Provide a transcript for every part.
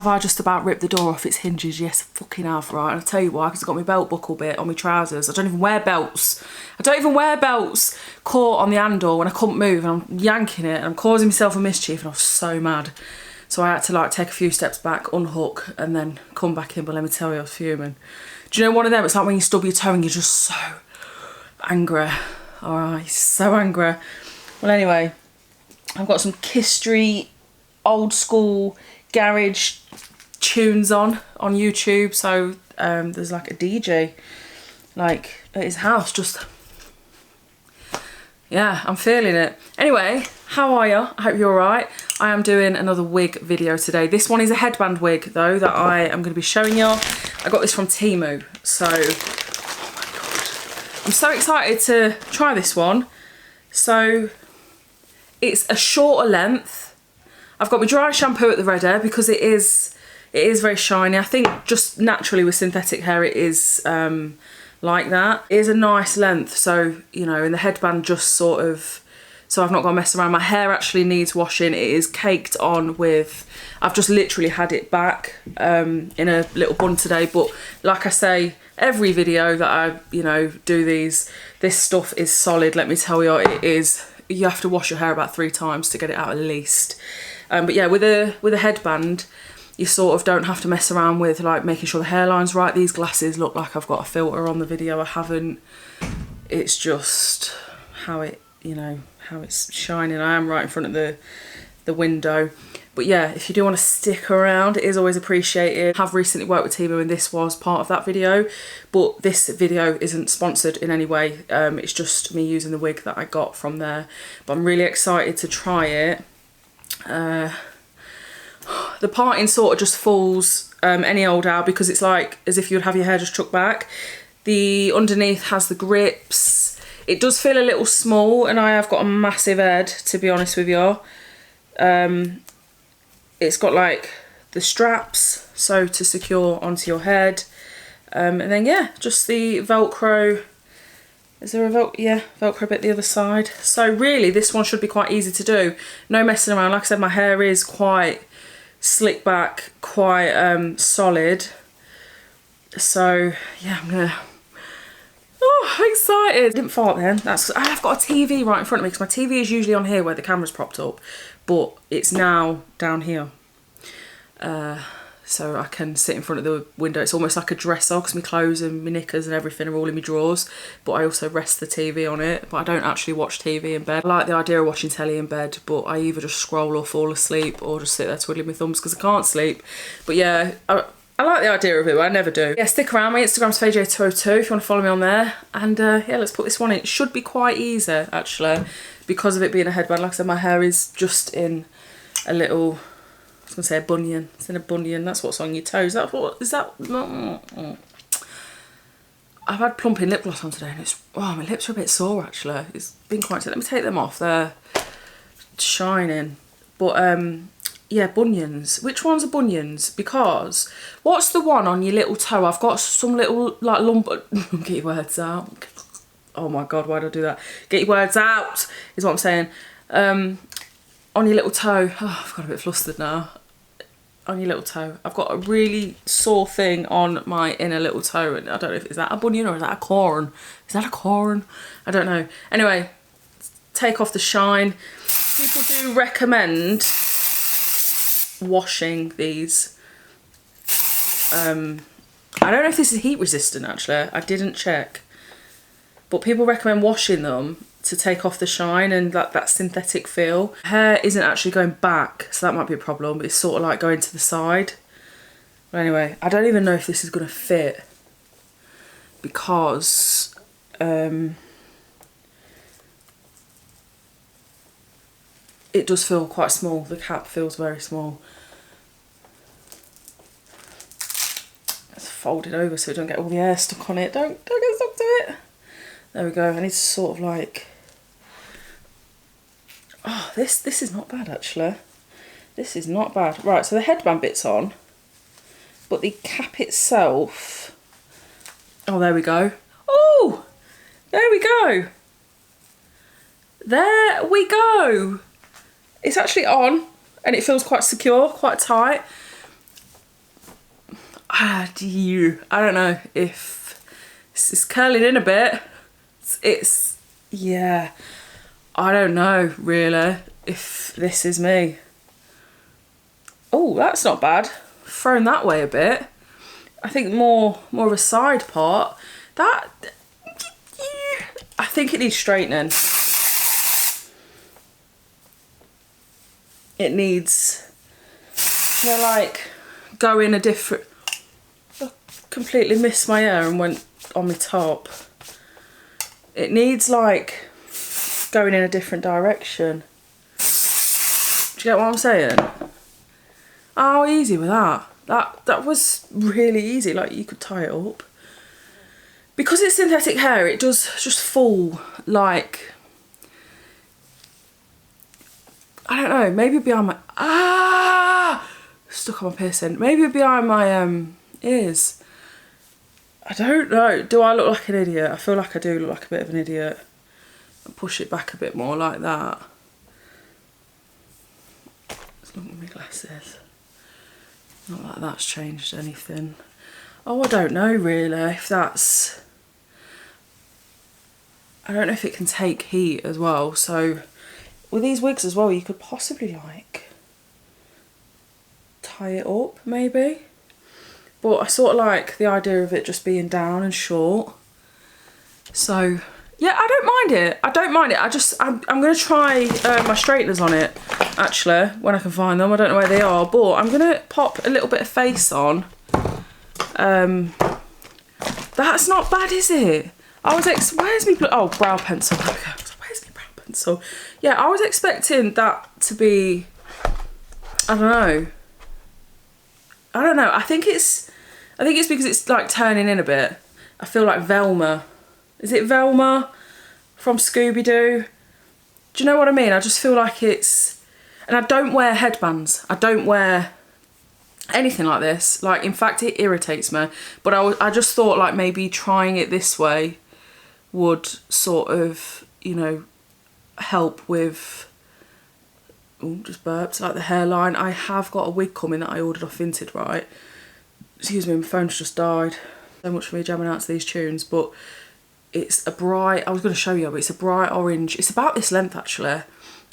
Have I just about ripped the door off its hinges? Yes, I fucking have, right? And I'll tell you why, because I've got my belt buckle bit on my trousers. I don't even wear belts. I don't even wear belts. Caught on the handle when I couldn't move, and I'm yanking it, and I'm causing myself a mischief, and I was so mad. So I had to like take a few steps back, unhook, and then come back in, but let me tell you, I was fuming. Do you know one of them? It's like when you stub your toe and you're just so angry. Alright, so angry. Well, anyway, I've got some Kiss Street old school garage tunes on YouTube, so there's like a DJ like at his house, just yeah, I'm feeling it. Anyway, how are you? I hope you're alright. I am doing another wig video today. This one is a headband wig though that I am going to be showing you. I got this from Temu, so oh my god, I'm so excited to try this one. So it's a shorter length. I've got my dry shampoo at the ready because it is very shiny. I think just naturally with synthetic hair it is like that. It is a nice length, so you know, in the headband just sort of, so I've not got to mess around. My hair actually needs washing. It is caked on with, I've just literally had it back in a little bun today, but like I say, every video that I, you know, do this stuff is solid. Let me tell you, it is, you have to wash your hair about 3 times to get it out at least. But yeah, with a headband, you sort of don't have to mess around with like making sure the hairline's right. These glasses look like I've got a filter on the video. I haven't. It's just how it, you know, how it's shining. I am right in front of the window. But yeah, if you do want to stick around, it is always appreciated. I have recently worked with Temu and this was part of that video, but this video isn't sponsored in any way. It's just me using the wig that I got from there. But I'm really excited to try it. The parting sort of just falls any old how, because it's like as if you'd have your hair just chucked back. The underneath has the grips. It does feel a little small, and I have got a massive head, to be honest with you. It's got like the straps, so to secure onto your head, and then yeah, just the Velcro. Is there a Velcro bit the other side? So really, this one should be quite easy to do. No messing around. Like I said, my hair is quite slick back, quite solid. So yeah, I'm gonna. Oh, I'm excited! I didn't fart then. I've got a TV right in front of me because my TV is usually on here where the camera's propped up, but it's now down here. So I can sit in front of the window. It's almost like a dresser because my clothes and my knickers and everything are all in my drawers, but I also rest the TV on it. But I don't actually watch TV in bed. I like the idea of watching telly in bed, but I either just scroll or fall asleep or just sit there twiddling my thumbs because I can't sleep. But yeah, I like the idea of it, but I never do. Yeah, stick around. My Instagram's Fayejay202 if you want to follow me on there. And yeah, let's put this one in. It should be quite easy actually because of it being a headband. Like I said, my hair is just in a little, I was going to say a bunion. It's in a bunion. That's what's on your toes. That's what, is that? I've had plumping lip gloss on today and it's, oh, my lips are a bit sore actually. It's been quite, let me take them off. They're shining. But yeah, bunions. Which ones are bunions? Because what's the one on your little toe? I've got some little like lump. Get your words out. Oh my God, why did I do that? Get your words out is what I'm saying. On your little toe. Oh, I've got a bit flustered now. On your little toe. I've got a really sore thing on my inner little toe, and I don't know if is that a bunion or is that a corn? Is that a corn? I don't know. Anyway, take off the shine. People do recommend washing these. I don't know if this is heat resistant actually. I didn't check. But people recommend washing them to take off the shine and that synthetic feel. Hair isn't actually going back, so that might be a problem. It's sort of like going to the side. But anyway, I don't even know if this is going to fit because it does feel quite small. The cap feels very small. Let's fold it over so we don't get all the air stuck on it. Don't get stuck to it. There we go. I need to sort of like, oh, this is not bad actually. This is not bad. Right, so the headband bit's on, but the cap itself, oh, there we go. Oh, there we go. There we go. It's actually on and it feels quite secure, quite tight. I don't know if it's curling in a bit. Yeah, I don't know really if this is me. Oh, that's not bad. Thrown that way a bit. I think more of a side part. That, I think it needs straightening. It needs to like go in a different, I completely missed my hair and went on my top. It needs like going in a different direction. Do you get what I'm saying? Oh, easy with that. That was really easy, like you could tie it up. Because it's synthetic hair, it does just fall like, I don't know, maybe behind my, stuck on my piercing. Maybe behind my ears. I don't know. Do I look like an idiot? I feel like I do look like a bit of an idiot. I'll push it back a bit more like that. Let's look at my glasses. Not like that's changed anything. Oh, I don't know really if that's, I don't know if it can take heat as well. So with these wigs as well, you could possibly like tie it up maybe. But I sort of like the idea of it just being down and short. So yeah, I don't mind it. I don't mind it. I'm going to try my straighteners on it actually when I can find them. I don't know where they are, but I'm going to pop a little bit of face on. That's not bad, is it? I was where's me brow pencil. Where's my brow pencil? Yeah, I was expecting that to be, I don't know. I think it's because it's like turning in a bit. I feel like Velma. Is it Velma from Scooby-Doo? Do you know what I mean? I just feel like it's, and I don't wear headbands. I don't wear anything like this. Like, in fact, it irritates me. But I just thought like maybe trying it this way would sort of, you know, help with, oh, just burped, like the hairline. I have got a wig coming that I ordered off Vinted, right? Excuse me, my phone's just died. So much for me jamming out to these tunes, but it's a bright, I was going to show you, but it's a bright orange, it's about this length actually,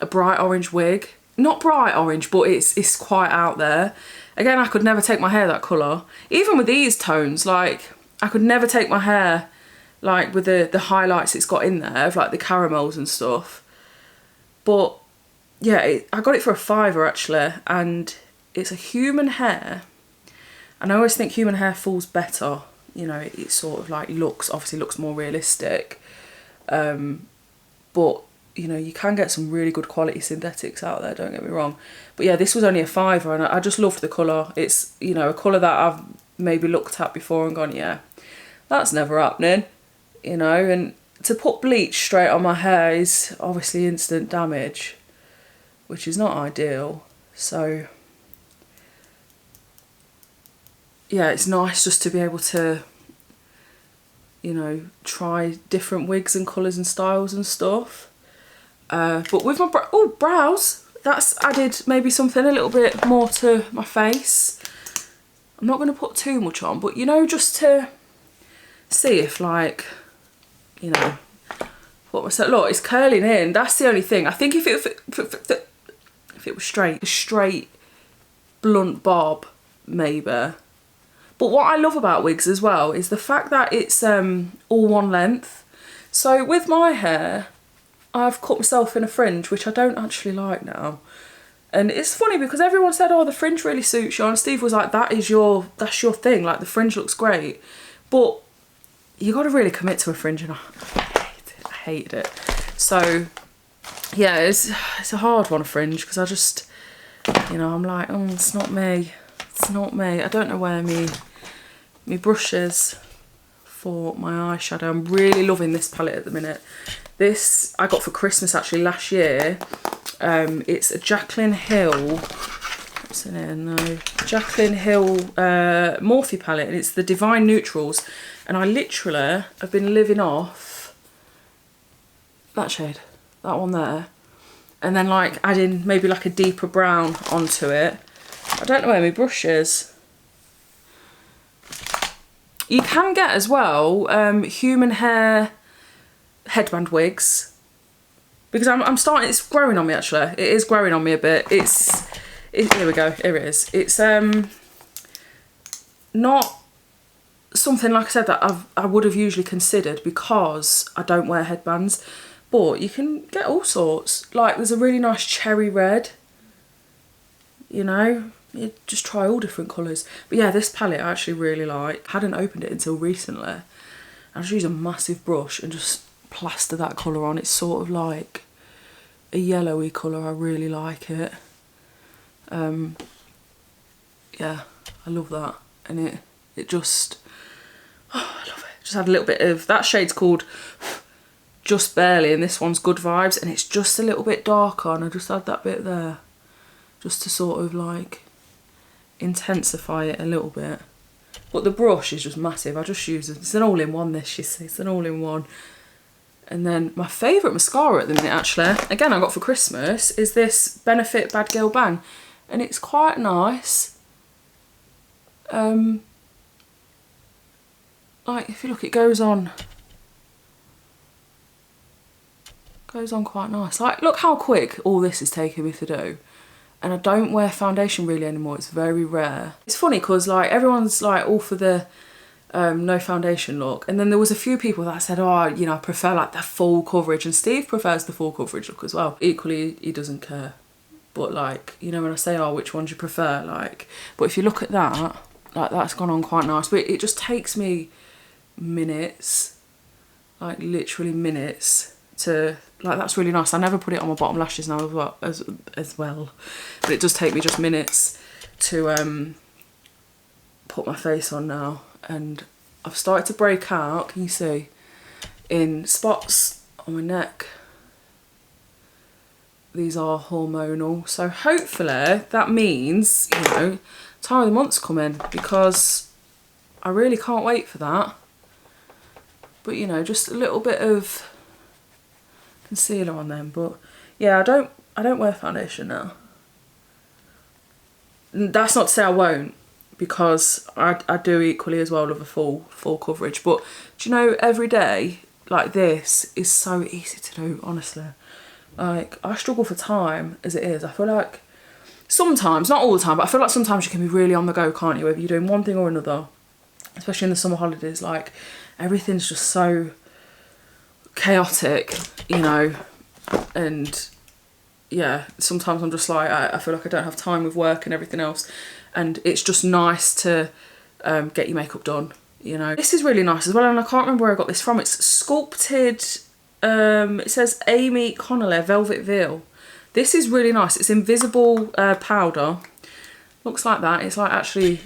a bright orange wig. Not bright orange, but it's quite out there. Again, I could never take my hair that colour. Even with these tones, like, I could never take my hair, like, with the highlights it's got in there, of like the caramels and stuff. But, yeah, I got it for a £5 actually, and it's a human hair. And I always think human hair falls better. You know, it sort of like obviously looks more realistic. But, you know, you can get some really good quality synthetics out there, don't get me wrong. But yeah, this was only a £5 and I just loved the colour. It's, you know, a colour that I've maybe looked at before and gone, yeah, that's never happening, you know. And to put bleach straight on my hair is obviously instant damage, which is not ideal. So yeah, it's nice just to be able to, you know, try different wigs and colours and styles and stuff. But with my brows, that's added maybe something a little bit more to my face. I'm not going to put too much on, but, you know, just to see if, like, you know, what was that? Look, it's curling in. That's the only thing. I think if it was straight, a straight blunt bob, maybe. But what I love about wigs as well is the fact that it's all one length. So with my hair, I've cut myself in a fringe, which I don't actually like now. And it's funny because everyone said, oh, the fringe really suits you. And Steve was like, that's your thing. Like, the fringe looks great. But you got to really commit to a fringe, and I hated it. So yeah, it's a hard one, a fringe, because I just, you know, I'm like, oh, it's not me. It's not me. I don't know where my brushes for my eyeshadow. I'm really loving this palette at the minute. This I got for Christmas actually last year. It's a Jaclyn Hill, what's in it? No, Jaclyn Hill Morphe palette, and it's the Divine Neutrals. And I literally have been living off that shade, that one there, and then like adding maybe like a deeper brown onto it. I don't know where my brush is. You can get as well human hair headband wigs, because I'm starting, it's growing on me actually. It is growing on me a bit. Here we go, here it is. It's not something, like I said, that I would have usually considered because I don't wear headbands, but you can get all sorts. Like there's a really nice cherry red, you know, you just try all different colours. But yeah, this palette I actually really like. I hadn't opened it until recently. I just use a massive brush and just plaster that colour on. It's sort of like a yellowy colour. I really like it. Yeah, I love that. And it just, oh, I love it. Just had a little bit of, that shade's called Just Barely, and this one's Good Vibes, and it's just a little bit darker, and I just had that bit there just to sort of like intensify it a little bit. But the brush is just massive. I just use it. It's an all-in-one, this, you see. It's an all-in-one. And then my favourite mascara at the minute, actually, again I got for Christmas, is this Benefit Bad Girl Bang. And it's quite nice. Like, if you look, it goes on quite nice. Like, look how quick all this is taking me to do. And I don't wear foundation really anymore. It's very rare. It's funny because like everyone's like all for the no foundation look, and then there was a few people that said, oh, you know, I prefer like the full coverage, and Steve prefers the full coverage look as well. Equally, he doesn't care. But like, you know, when I say, oh, which one do you prefer, like, but if you look at that, like that's gone on quite nice. But it just takes me minutes, like literally minutes to, like, that's really nice. I never put it on my bottom lashes now as well, but it does take me just minutes to put my face on now. And I've started to break out, can you see, in spots on my neck. These are hormonal, so hopefully that means, you know, time of the month's coming, because I really can't wait for that. But you know, just a little bit of concealer on them. But yeah, I don't wear foundation now. And that's not to say I won't, because I do equally as well love a full coverage. But do you know, every day like this is so easy to do, honestly. Like, I struggle for time as it is. I feel like sometimes, not all the time, but I feel like sometimes you can be really on the go, can't you? Whether you're doing one thing or another, especially in the summer holidays, like everything's just so chaotic, you know. And yeah, sometimes I'm just like, I feel like I don't have time with work and everything else, and it's just nice to get your makeup done, you know. This is really nice as well, and I can't remember where I got this from. It's sculpted, it says Amy Connolly Velvet Veil. This is really nice. It's invisible powder. Looks like that. It's like actually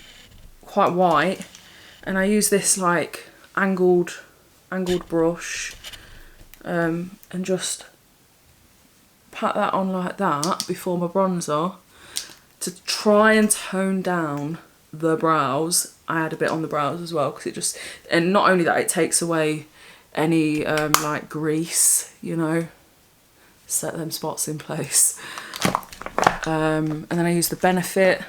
quite white, and I use this like angled brush and just pat that on like that before my bronzer to try and tone down the brows. I add a bit on the brows as well, because it just, and not only that, it takes away any like grease, you know, set them spots in place. And then I use the Benefit,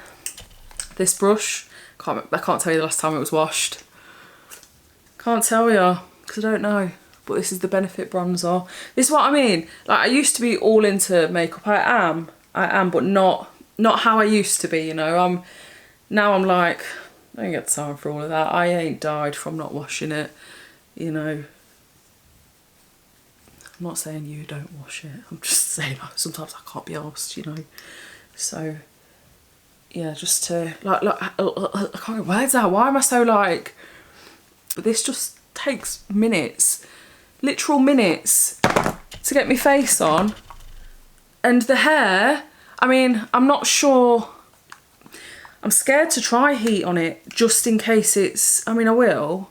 this brush. I can't tell you the last time it was washed. Can't tell you, because I don't know. But this is the Benefit bronzer. This is what I mean. Like, I used to be all into makeup. I am, but not how I used to be, you know. Now I'm like, I don't get time for all of that. I ain't died from not washing it, you know. I'm not saying you don't wash it. I'm just saying, like, sometimes I can't be arsed, you know. So yeah, just to like I can't get words out. Why am I so like? But this just takes minutes, literal minutes, to get my face on. And the hair, I mean, I'm not sure. I'm scared to try heat on it, just in case it's, I mean, I will.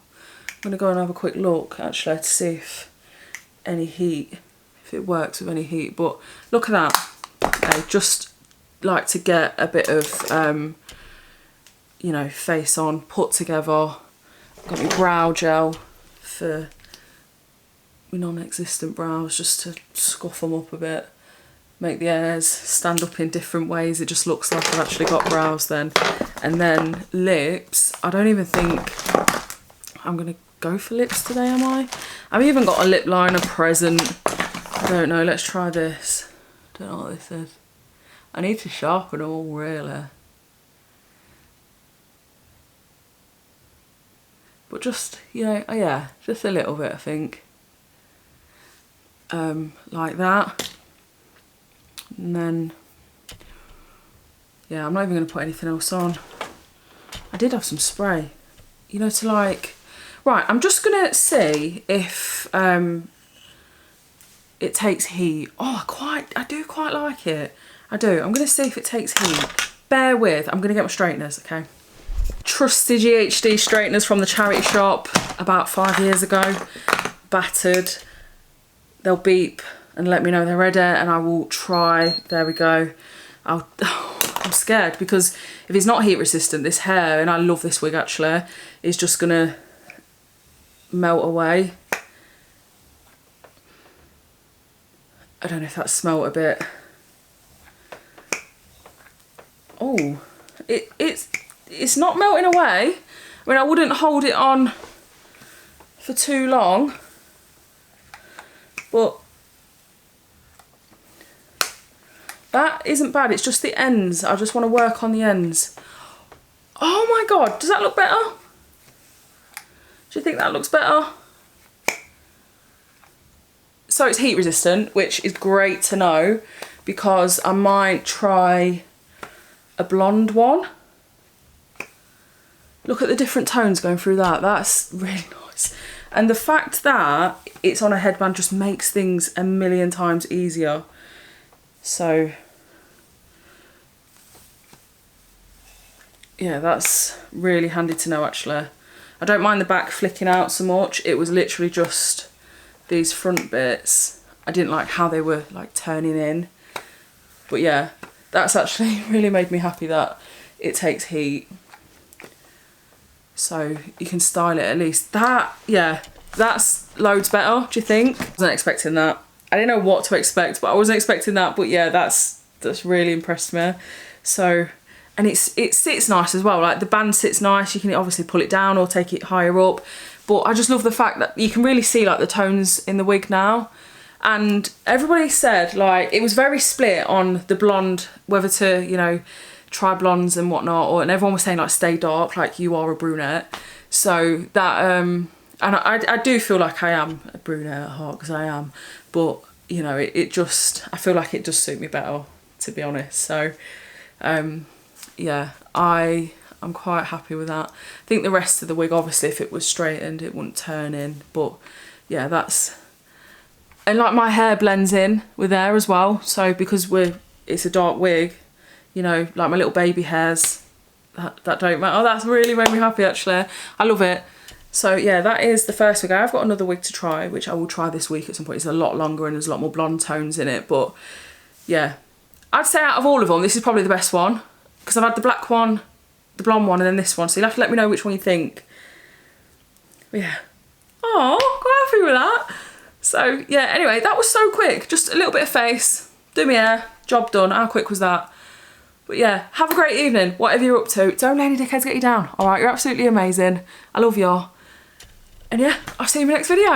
I'm gonna go and have a quick look actually to see if any heat, if it works with any heat. But look at that. Okay, just like to get a bit of you know, face on, put together. I've got my brow gel for my non-existent brows, just to scuff them up a bit, make the hairs stand up in different ways. It just looks like I've actually got brows then. And then lips, I don't even think I'm gonna go for lips today, am I? I've even got a lip liner present. I don't know, let's try this. Don't know what this is. I need to sharpen them all, really. But just, you know, oh yeah, just a little bit, I think. Like that. And then, yeah, I'm not even going to put anything else on. I did have some spray, you know, to like... Right, I'm just going to see if it takes heat. Oh, I do quite like it. I do. I'm going to see if it takes heat. Bear with, I'm going to get my straighteners, okay? Trusty GHD straighteners from the charity shop about 5 years ago. Battered. They'll beep and let me know they're ready and I will try. There we go. I'm scared because if it's not heat resistant, this hair, and I love this wig actually, is just going to melt away. I don't know if that smelt a bit. Oh, it's not melting away. I mean, I wouldn't hold it on for too long, but that isn't bad. It's just the ends. I just want to work on the ends. Oh my God, does that look better? Do you think that looks better? So it's heat resistant, which is great to know because I might try a blonde one. Look at the different tones going through that. That's really nice. And the fact that it's on a headband just makes things a million times easier. So, yeah, that's really handy to know actually. I don't mind the back flicking out so much. It was literally just these front bits. I didn't like how they were like turning in. But yeah, that's actually really made me happy that it takes heat. So you can style it at least. That, yeah, that's loads better, do you think? I wasn't expecting that. I didn't know what to expect, but I wasn't expecting that. But yeah, that's really impressed me. So, and it sits nice as well. Like the band sits nice. You can obviously pull it down or take it higher up. But I just love the fact that you can really see like the tones in the wig now. And everybody said like, it was very split on the blonde, whether to, you know, try blondes and whatnot, and everyone was saying like stay dark, like you are a brunette. So that and I do feel like I am a brunette at heart, because I am, but you know, it just, I feel like it does suit me better, to be honest. So yeah, I'm quite happy with that. I think the rest of the wig, obviously if it was straightened it wouldn't turn in, but yeah, that's, and like my hair blends in with there as well. So because it's a dark wig, you know, like my little baby hairs, that don't matter. Oh, that's really made me happy actually. I love it. So yeah, that is the first wig. I've got another wig to try, which I will try this week at some point. It's a lot longer and there's a lot more blonde tones in it. But yeah, I'd say out of all of them, this is probably the best one, because I've had the black one, the blonde one, and then this one. So you'll have to let me know which one you think. But yeah. Oh, quite happy with that. So yeah, anyway, that was so quick. Just a little bit of face, do my hair, job done. How quick was that? But yeah, have a great evening, whatever you're up to. Don't let any dickheads get you down, all right? You're absolutely amazing. I love you. And yeah, I'll see you in my next video.